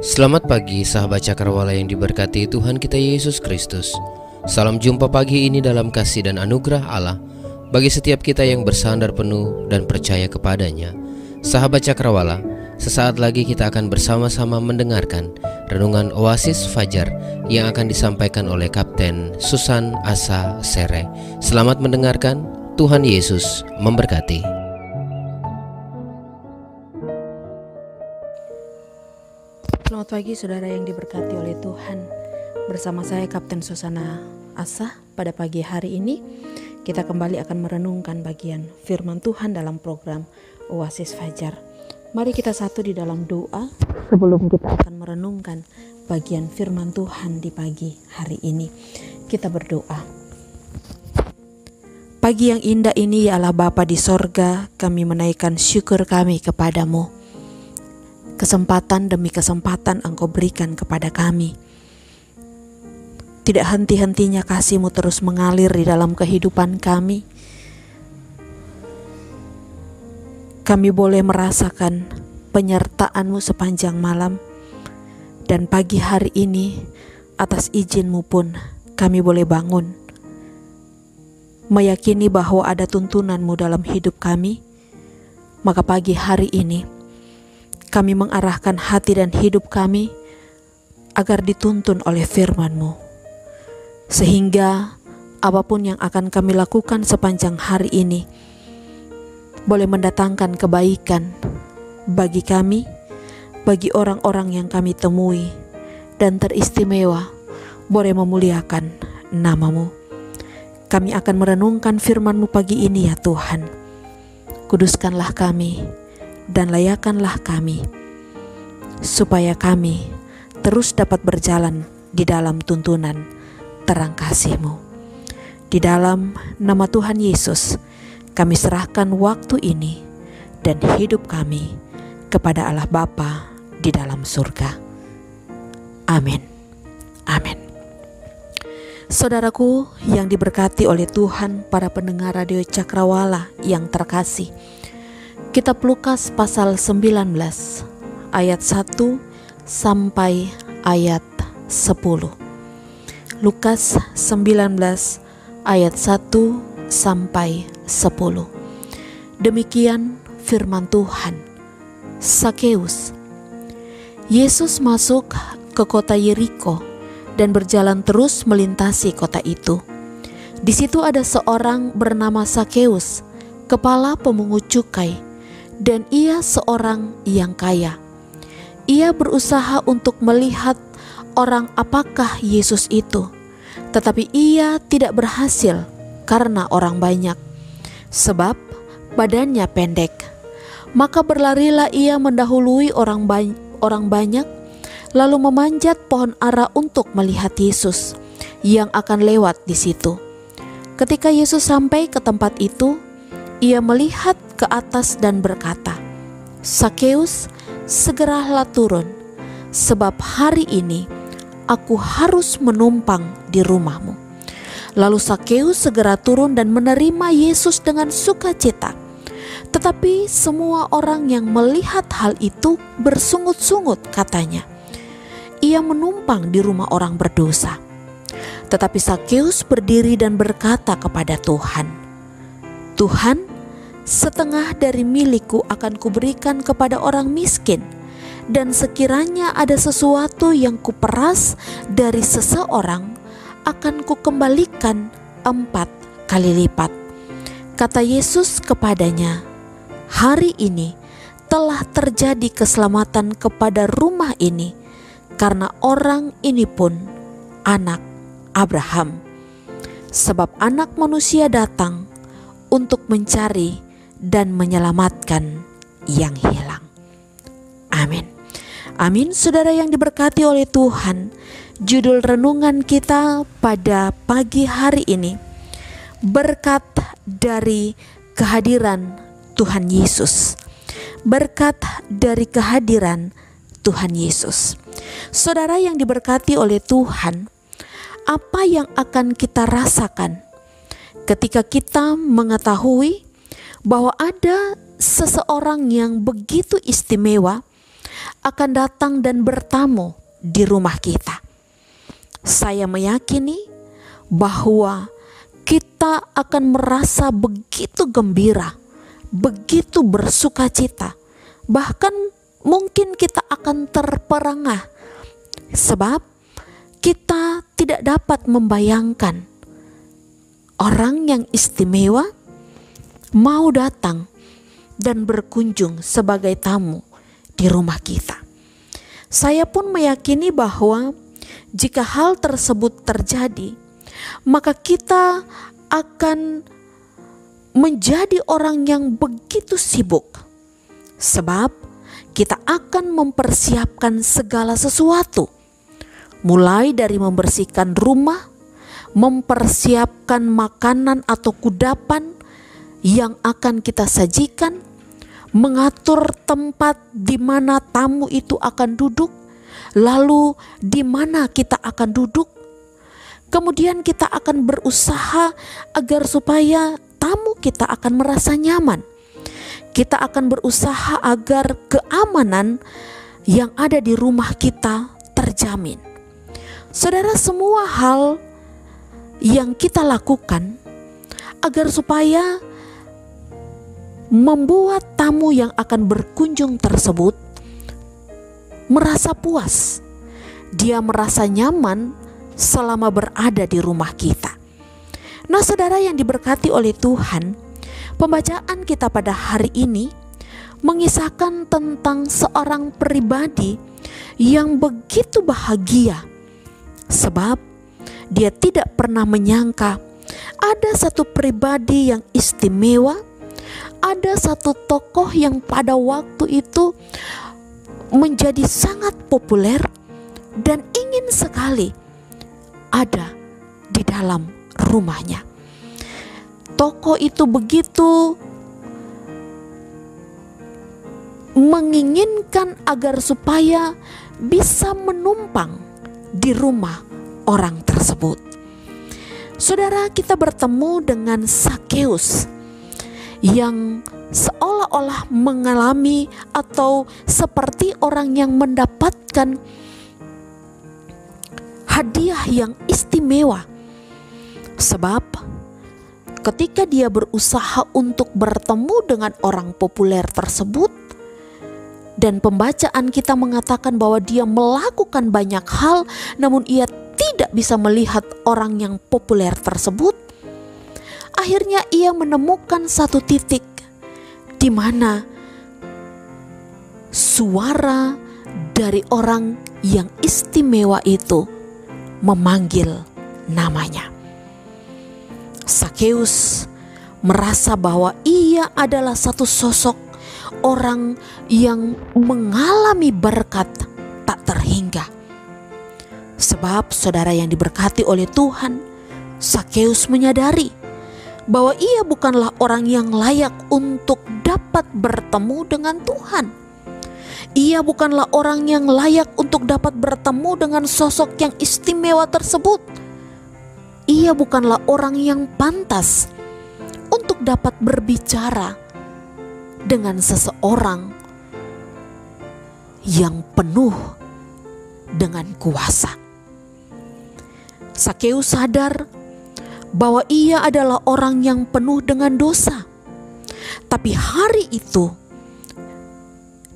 Selamat pagi sahabat Cakrawala yang diberkati Tuhan kita Yesus Kristus. Salam jumpa pagi ini dalam kasih dan anugerah Allah bagi setiap kita yang bersandar penuh dan percaya kepadanya. Sahabat Cakrawala, sesaat lagi kita akan bersama-sama mendengarkan renungan Oasis Fajar yang akan disampaikan oleh Kapten Susan Asa Sere. Selamat mendengarkan, Tuhan Yesus memberkati. Selamat pagi saudara yang diberkati oleh Tuhan. Bersama saya Kapten Susana Asa. Pada pagi hari ini kita kembali akan merenungkan bagian firman Tuhan dalam program Oasis Fajar. Mari kita satu di dalam doa sebelum kita akan merenungkan bagian firman Tuhan di pagi hari ini. Kita berdoa. Pagi yang indah ini ya Allah Bapa di sorga, kami menaikkan syukur kami kepadamu. Kesempatan demi kesempatan Engkau berikan kepada kami. Tidak henti-hentinya kasih-Mu terus mengalir di dalam kehidupan kami. Kami boleh merasakan penyertaan-Mu sepanjang malam. Dan pagi hari ini atas izin-Mu pun kami boleh bangun, meyakini bahwa ada tuntunan-Mu dalam hidup kami. Maka pagi hari ini kami mengarahkan hati dan hidup kami agar dituntun oleh firman-Mu. Sehingga apapun yang akan kami lakukan sepanjang hari ini boleh mendatangkan kebaikan bagi kami, bagi orang-orang yang kami temui, dan teristimewa boleh memuliakan nama-Mu. Kami akan merenungkan firman-Mu pagi ini ya Tuhan. Kuduskanlah kami dan layakkanlah kami, supaya kami terus dapat berjalan di dalam tuntunan terang kasih-Mu. Di dalam nama Tuhan Yesus, kami serahkan waktu ini dan hidup kami kepada Allah Bapa di dalam surga. Amin. Amin. Saudaraku yang diberkati oleh Tuhan, para pendengar Radio Cakrawala yang terkasih, Kitab Lukas pasal 19 ayat 1 sampai ayat 10. Lukas 19 ayat 1 sampai 10. Demikian firman Tuhan. Sakeus. Yesus masuk ke kota Yeriko dan berjalan terus melintasi kota itu. Di situ ada seorang bernama Sakeus, kepala pemungut cukai, dan ia seorang yang kaya. Ia berusaha untuk melihat orang apakah Yesus itu, tetapi ia tidak berhasil karena orang banyak, sebab badannya pendek. Maka berlarilah ia mendahului orang banyak, lalu memanjat pohon ara untuk melihat Yesus yang akan lewat di situ. Ketika Yesus sampai ke tempat itu, ia melihat ke atas dan berkata, "Sakeus, segeralah turun, sebab hari ini aku harus menumpang di rumahmu." Lalu Sakeus segera turun dan menerima Yesus dengan sukacita. Tetapi semua orang yang melihat hal itu bersungut-sungut, katanya, "Ia menumpang di rumah orang berdosa." Tetapi Sakeus berdiri dan berkata kepada Tuhan, "Tuhan, setengah dari milikku akan kuberikan kepada orang miskin, dan sekiranya ada sesuatu yang kuperas dari seseorang, akan kukembalikan 4 kali lipat." Kata Yesus kepadanya, "Hari ini telah terjadi keselamatan kepada rumah ini, karena orang ini pun anak Abraham. Sebab Anak Manusia datang untuk mencari dan menyelamatkan yang hilang." Amin. Amin. Saudara yang diberkati oleh Tuhan, judul renungan kita pada pagi hari ini, berkat dari kehadiran Tuhan Yesus. Berkat dari kehadiran Tuhan Yesus. Saudara yang diberkati oleh Tuhan, apa yang akan kita rasakan ketika kita mengetahui bahwa ada seseorang yang begitu istimewa, akan datang dan bertamu di rumah kita. Saya meyakini bahwa kita akan merasa begitu gembira, begitu bersukacita, bahkan mungkin kita akan terperangah, sebab kita tidak dapat membayangkan orang yang istimewa mau datang dan berkunjung sebagai tamu di rumah kita. Saya pun meyakini bahwa jika hal tersebut terjadi, maka kita akan menjadi orang yang begitu sibuk, sebab kita akan mempersiapkan segala sesuatu, mulai dari membersihkan rumah, mempersiapkan makanan atau kudapan yang akan kita sajikan, mengatur tempat di mana tamu itu akan duduk, lalu di mana kita akan duduk. Kemudian kita akan berusaha agar supaya tamu kita akan merasa nyaman. Kita akan berusaha agar keamanan yang ada di rumah kita terjamin. Saudara, semua hal yang kita lakukan agar supaya membuat tamu yang akan berkunjung tersebut merasa puas, dia merasa nyaman selama berada di rumah kita. Nah, saudara yang diberkati oleh Tuhan, pembacaan kita pada hari ini mengisahkan tentang seorang pribadi yang begitu bahagia, sebab dia tidak pernah menyangka ada satu pribadi yang istimewa, ada satu tokoh yang pada waktu itu menjadi sangat populer dan ingin sekali ada di dalam rumahnya. Tokoh itu begitu menginginkan agar supaya bisa menumpang di rumah orang tersebut. Saudara, kita bertemu dengan Sakeus yang seolah-olah mengalami atau seperti orang yang mendapatkan hadiah yang istimewa, sebab ketika dia berusaha untuk bertemu dengan orang populer tersebut, dan pembacaan kita mengatakan bahwa dia melakukan banyak hal, namun ia tidak bisa melihat orang yang populer tersebut. Akhirnya ia menemukan satu titik di mana suara dari orang yang istimewa itu memanggil namanya. Sakeus merasa bahwa ia adalah satu sosok orang yang mengalami berkat tak terhingga. Sebab saudara yang diberkati oleh Tuhan, Sakeus menyadari bahwa ia bukanlah orang yang layak untuk dapat bertemu dengan Tuhan. Ia bukanlah orang yang layak untuk dapat bertemu dengan sosok yang istimewa tersebut. Ia bukanlah orang yang pantas untuk dapat berbicara dengan seseorang yang penuh dengan kuasa. Sakeus sadar bahwa ia adalah orang yang penuh dengan dosa. Tapi hari itu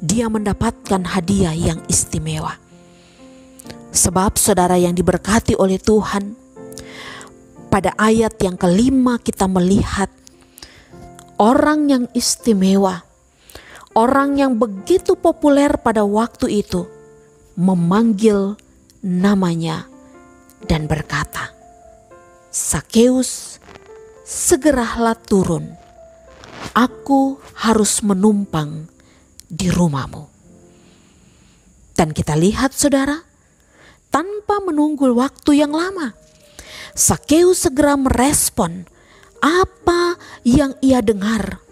dia mendapatkan hadiah yang istimewa. Sebab saudara yang diberkati oleh Tuhan, pada ayat yang kelima kita melihat orang yang istimewa, orang yang begitu populer pada waktu itu, memanggil namanya dan berkata, "Sakeus, segeralah turun. Aku harus menumpang di rumahmu." Dan kita lihat saudara, tanpa menunggu waktu yang lama, Sakeus segera merespon apa yang ia dengar.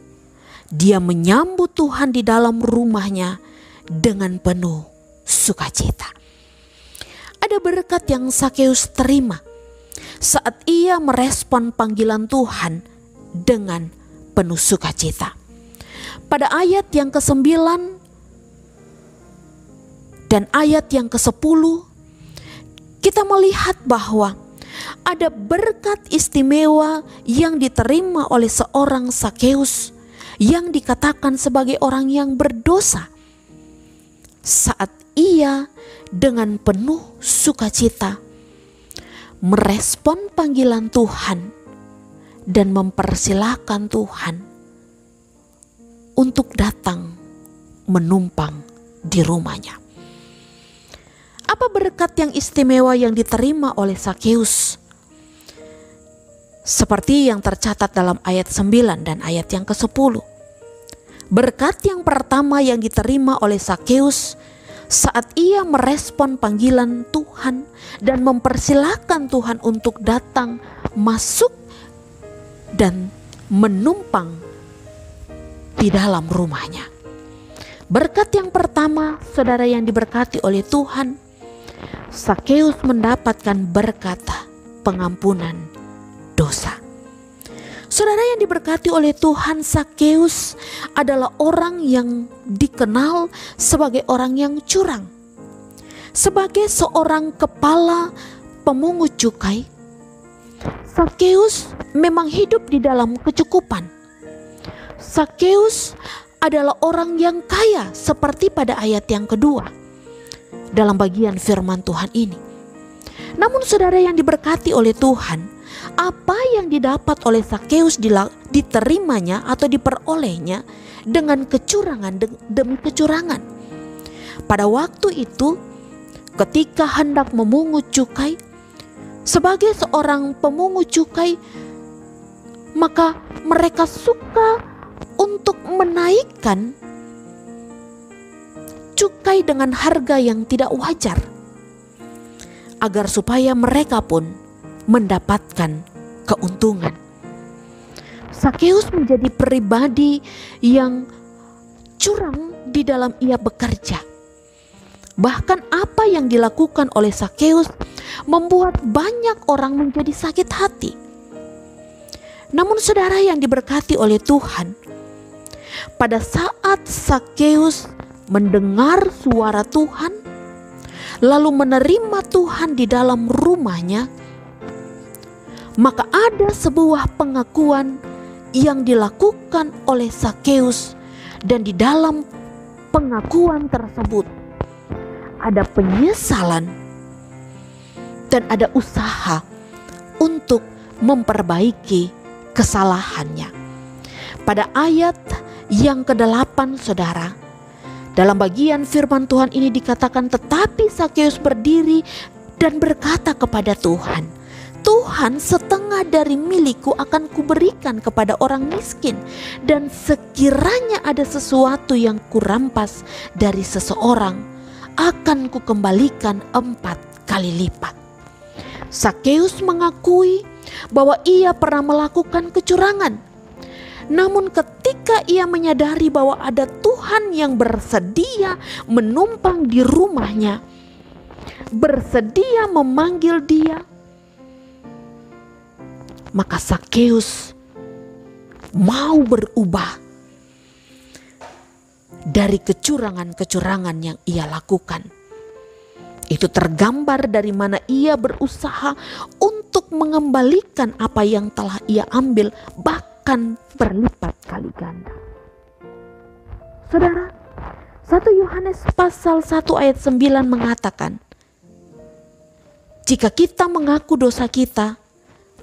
Dia menyambut Tuhan di dalam rumahnya dengan penuh sukacita. Ada berkat yang Sakeus terima saat ia merespon panggilan Tuhan dengan penuh sukacita. Pada ayat yang ke-9 dan ayat yang ke-10, kita melihat bahwa ada berkat istimewa yang diterima oleh seorang Zakheus yang dikatakan sebagai orang yang berdosa saat ia dengan penuh sukacita merespon panggilan Tuhan dan mempersilahkan Tuhan untuk datang menumpang di rumahnya. Apa berkat yang istimewa yang diterima oleh Zakheus? Seperti yang tercatat dalam ayat 9 dan ayat yang ke-10. Berkat yang pertama yang diterima oleh Zakheus saat ia merespon panggilan Tuhan dan mempersilahkan Tuhan untuk datang masuk dan menumpang di dalam rumahnya. Berkat yang pertama, saudara yang diberkati oleh Tuhan, Zakheus mendapatkan berkat pengampunan dosa. Saudara yang diberkati oleh Tuhan, Zakheus adalah orang yang dikenal sebagai orang yang curang. Sebagai seorang kepala pemungut cukai, Zakheus memang hidup di dalam kecukupan. Zakheus adalah orang yang kaya seperti pada ayat yang kedua dalam bagian firman Tuhan ini. Namun saudara yang diberkati oleh Tuhan, apa yang didapat oleh Zakheus diterimanya atau diperolehnya dengan kecurangan demi kecurangan. Pada waktu itu ketika hendak memungut cukai, sebagai seorang pemungut cukai, maka mereka suka untuk menaikkan cukai dengan harga yang tidak wajar, agar supaya mereka pun mendapatkan keuntungan. Zakheus menjadi pribadi yang curang di dalam ia bekerja. Bahkan apa yang dilakukan oleh Zakheus membuat banyak orang menjadi sakit hati. Namun saudara yang diberkati oleh Tuhan, pada saat Zakheus mendengar suara Tuhan, lalu menerima Tuhan di dalam rumahnya, maka ada sebuah pengakuan yang dilakukan oleh Zakheus, dan di dalam pengakuan tersebut ada penyesalan dan ada usaha untuk memperbaiki kesalahannya. Pada ayat yang ke-8 saudara, dalam bagian firman Tuhan ini dikatakan, tetapi Zakheus berdiri dan berkata kepada Tuhan, Tuhan, setengah dari milikku akan kuberikan kepada orang miskin, dan sekiranya ada sesuatu yang kurampas dari seseorang, akan kukembalikan 4 kali lipat. Zakheus mengakui bahwa ia pernah melakukan kecurangan. Namun ketika ia menyadari bahwa ada Tuhan yang bersedia menumpang di rumahnya, bersedia memanggil dia, maka Zakheus mau berubah dari kecurangan-kecurangan yang ia lakukan. Itu tergambar dari mana ia berusaha untuk mengembalikan apa yang telah ia ambil, bahkan berlipat kali ganda. Saudara, 1 Yohanes pasal 1 ayat 9 mengatakan, jika kita mengaku dosa kita,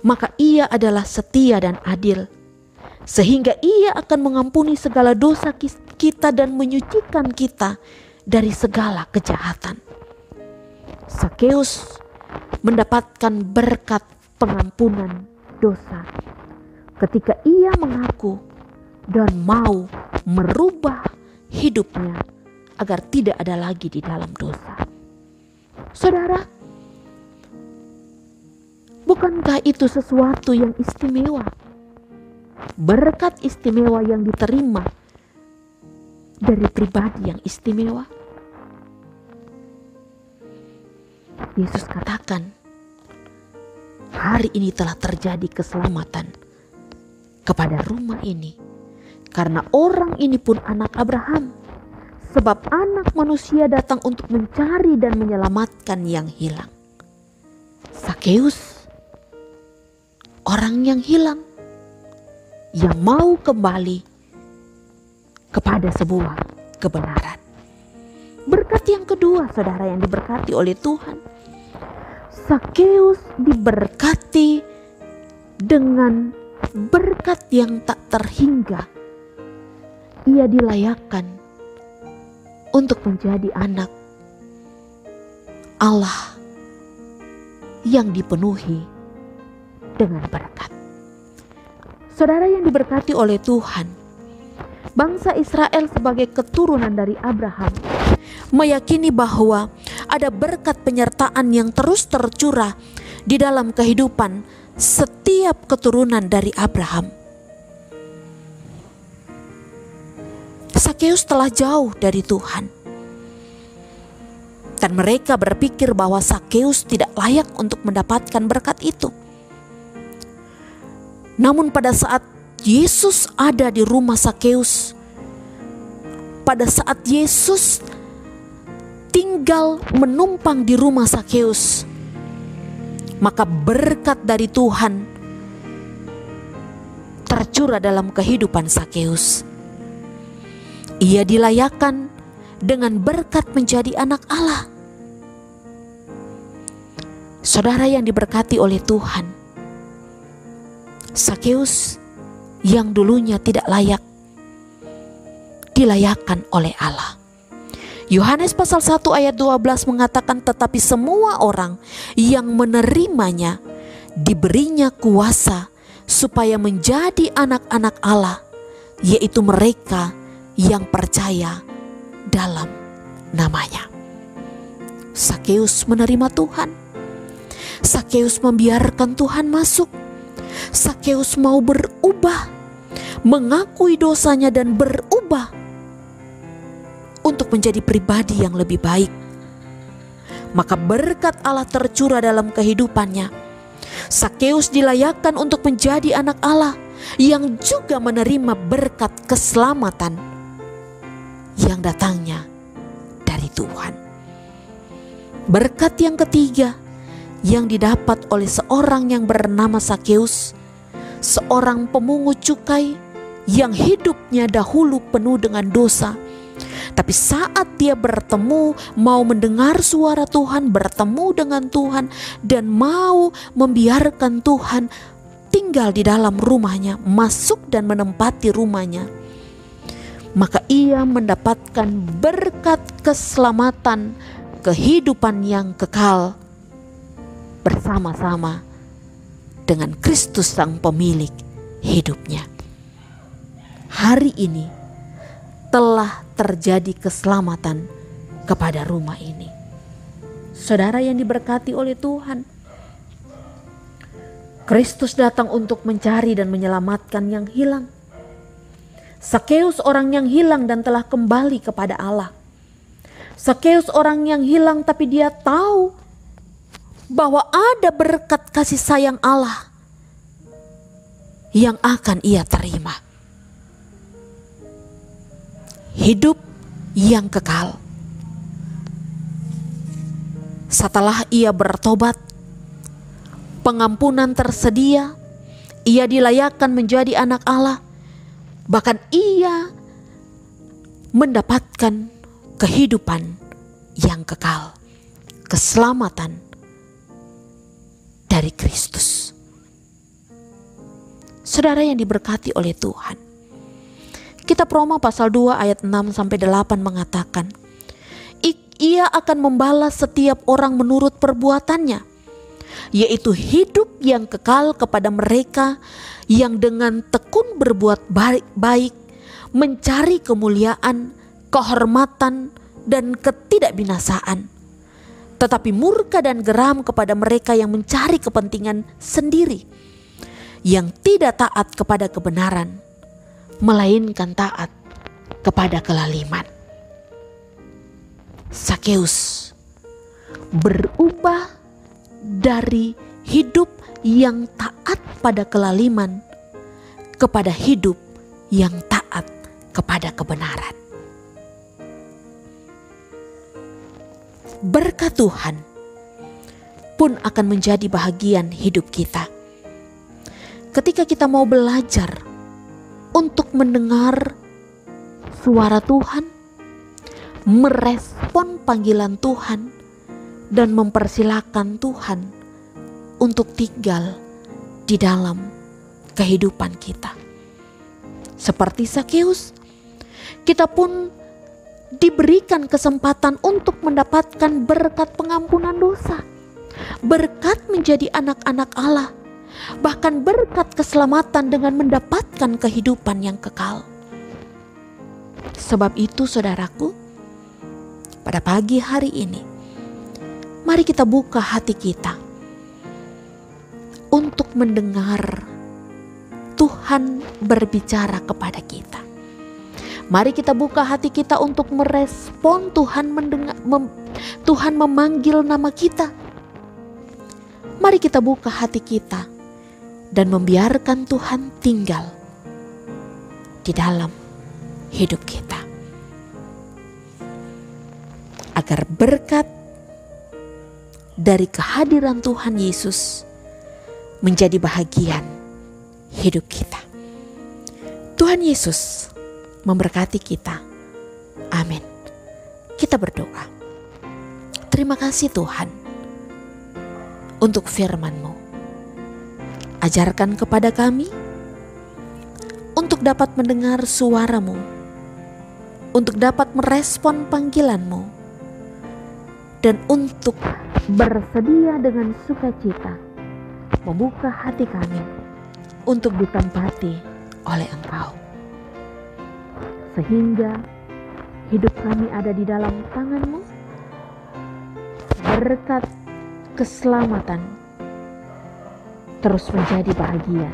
maka ia adalah setia dan adil, sehingga ia akan mengampuni segala dosa kita dan menyucikan kita dari segala kejahatan. Zakheus mendapatkan berkat pengampunan dosa ketika ia mengaku dan mau merubah hidupnya agar tidak ada lagi di dalam dosa. Saudara, bukankah itu sesuatu yang istimewa? Berkat istimewa yang diterima dari pribadi yang istimewa. Yesus katakan, hari ini telah terjadi keselamatan kepada rumah ini, karena orang ini pun anak Abraham. sebab Anak Manusia datang untuk mencari dan menyelamatkan yang hilang. Sakeus, orang yang hilang, yang mau kembali kepada sebuah kebenaran. Berkat yang kedua, saudara yang diberkati oleh Tuhan, Sakeus diberkati dengan berkat yang tak terhingga. Ia dilayakkan untuk menjadi anak Allah yang dipenuhi dengan berkat. Saudara yang diberkati oleh Tuhan, bangsa Israel sebagai keturunan dari Abraham meyakini bahwa ada berkat penyertaan yang terus tercurah di dalam kehidupan setiap keturunan dari Abraham. Sakeus telah jauh dari Tuhan, dan mereka berpikir bahwa Sakeus tidak layak untuk mendapatkan berkat itu. Namun pada saat Yesus ada di rumah Sakeus, pada saat Yesus tinggal menumpang di rumah Sakeus, maka berkat dari Tuhan tercurah dalam kehidupan Sakeus. Ia dilayakkan dengan berkat menjadi anak Allah. Saudara yang diberkati oleh Tuhan, Sakeus yang dulunya tidak layak dilayakkan oleh Allah. Yohanes pasal 1 ayat 12 mengatakan, tetapi semua orang yang menerimanya diberinya kuasa supaya menjadi anak-anak Allah, yaitu mereka yang percaya dalam namanya. Sakeus menerima Tuhan. Sakeus membiarkan Tuhan masuk. Sakeus mau berubah, mengakui dosanya dan berubah untuk menjadi pribadi yang lebih baik. Maka berkat Allah tercurah dalam kehidupannya. Sakeus dilayakkan untuk menjadi anak Allah yang juga menerima berkat keselamatan yang datangnya dari Tuhan. Berkat yang ketiga yang didapat oleh seorang yang bernama Sakeus, seorang pemungut cukai yang hidupnya dahulu penuh dengan dosa. Tapi saat dia bertemu, mau mendengar suara Tuhan, bertemu dengan Tuhan, dan mau membiarkan Tuhan tinggal di dalam rumahnya, masuk dan menempati rumahnya, maka ia mendapatkan berkat keselamatan, kehidupan yang kekal bersama-sama dengan Kristus sang pemilik hidupnya. Hari ini telah terjadi keselamatan kepada rumah ini. Saudara yang diberkati oleh Tuhan, Kristus datang untuk mencari dan menyelamatkan yang hilang. Sakeus orang yang hilang dan telah kembali kepada Allah. Sakeus orang yang hilang tapi dia tahu bahwa ada berkat kasih sayang Allah yang akan ia terima. Hidup yang kekal. Setelah ia bertobat, pengampunan tersedia, ia dilayakkan menjadi anak Allah. Bahkan ia mendapatkan kehidupan yang kekal, keselamatan dari Kristus. Saudara yang diberkati oleh Tuhan, Kitab Roma pasal 2 ayat 6-8 mengatakan, ia akan membalas setiap orang menurut perbuatannya, yaitu hidup yang kekal kepada mereka yang dengan tekun berbuat baik, mencari kemuliaan, kehormatan, dan ketidakbinasaan. Tetapi murka dan geram kepada mereka yang mencari kepentingan sendiri, yang tidak taat kepada kebenaran, melainkan taat kepada kelaliman. Sakeus berubah dari hidup yang taat pada kelaliman kepada hidup yang taat kepada kebenaran. berkat Tuhan pun akan menjadi bahagian hidup kita. Ketika kita mau belajar untuk mendengar suara Tuhan, merespon panggilan Tuhan, dan mempersilakan Tuhan untuk tinggal di dalam kehidupan kita. Seperti Zakeus, kita pun diberikan kesempatan untuk mendapatkan berkat pengampunan dosa, berkat menjadi anak-anak Allah, bahkan berkat keselamatan dengan mendapatkan kehidupan yang kekal. Sebab itu saudaraku, pada pagi hari ini, mari kita buka hati kita untuk mendengar Tuhan berbicara kepada kita. Mari kita buka hati kita untuk merespon Tuhan Tuhan memanggil nama kita. Mari kita buka hati kita dan membiarkan Tuhan tinggal di dalam hidup kita, agar berkat dari kehadiran Tuhan Yesus menjadi bahagian hidup kita. Tuhan Yesus memberkati kita. Amin. Kita berdoa. Terima kasih Tuhan untuk firman-Mu. Ajarkan kepada kami untuk dapat mendengar suara-Mu, untuk dapat merespon panggilan-Mu, dan untuk bersedia dengan sukacita membuka hati kami untuk ditempati oleh Engkau, sehingga hidup kami ada di dalam tangan-Mu. Berkat keselamatan terus menjadi bahagian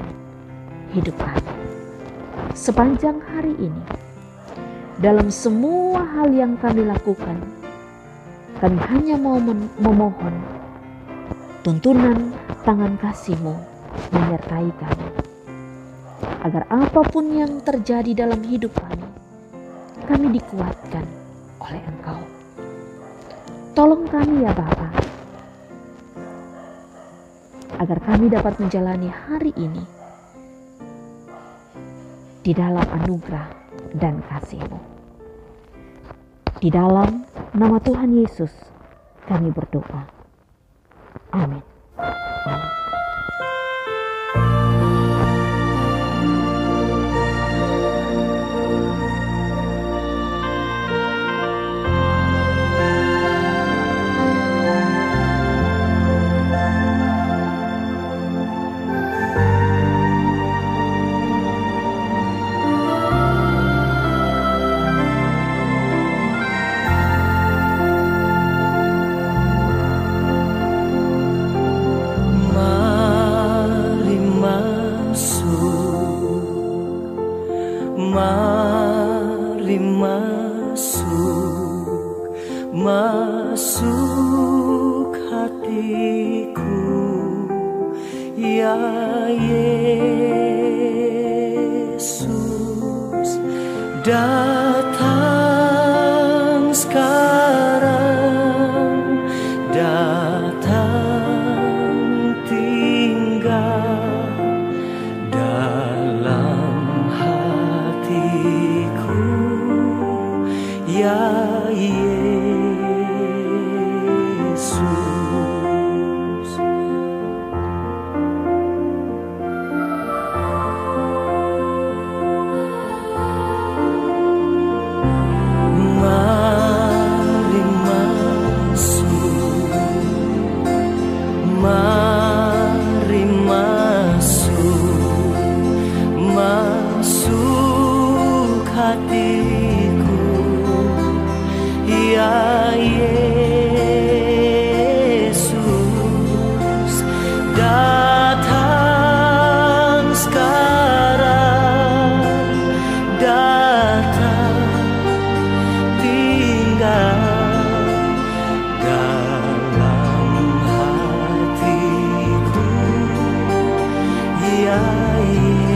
hidup kami sepanjang hari ini. Dalam semua hal yang kami lakukan, kami hanya mau memohon tuntunan tangan kasih-Mu menyertai kami, agar apapun yang terjadi dalam hidup kami dikuatkan oleh Engkau. Tolong kami ya Bapa, agar kami dapat menjalani hari ini di dalam anugerah dan kasih-Mu. Di dalam nama Tuhan Yesus kami berdoa. Amin. Mari masuk hatiku, ya Yesus, datang sekarang, datang tinggal dalam hatiku, ya Yesus. Mari masuk hatiku, ya Yesus, datang sekarang, datang tinggal dalam hatiku, ya Yesus.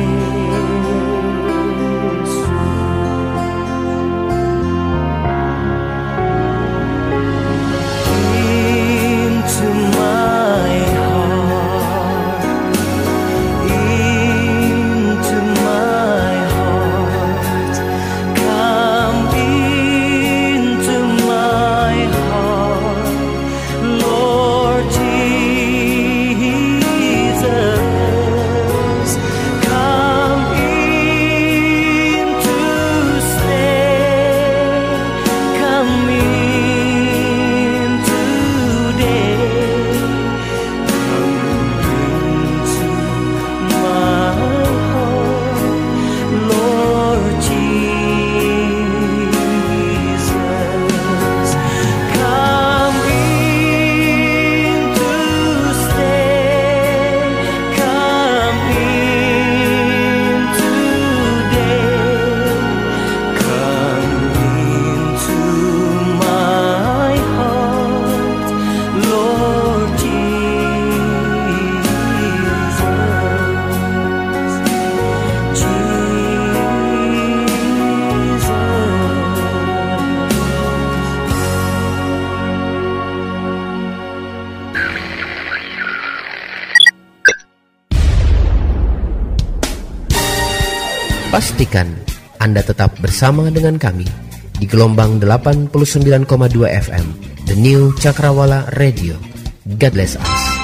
Pastikan Anda tetap bersama dengan kami di gelombang 89,2 FM, The New Cakrawala Radio. God bless us.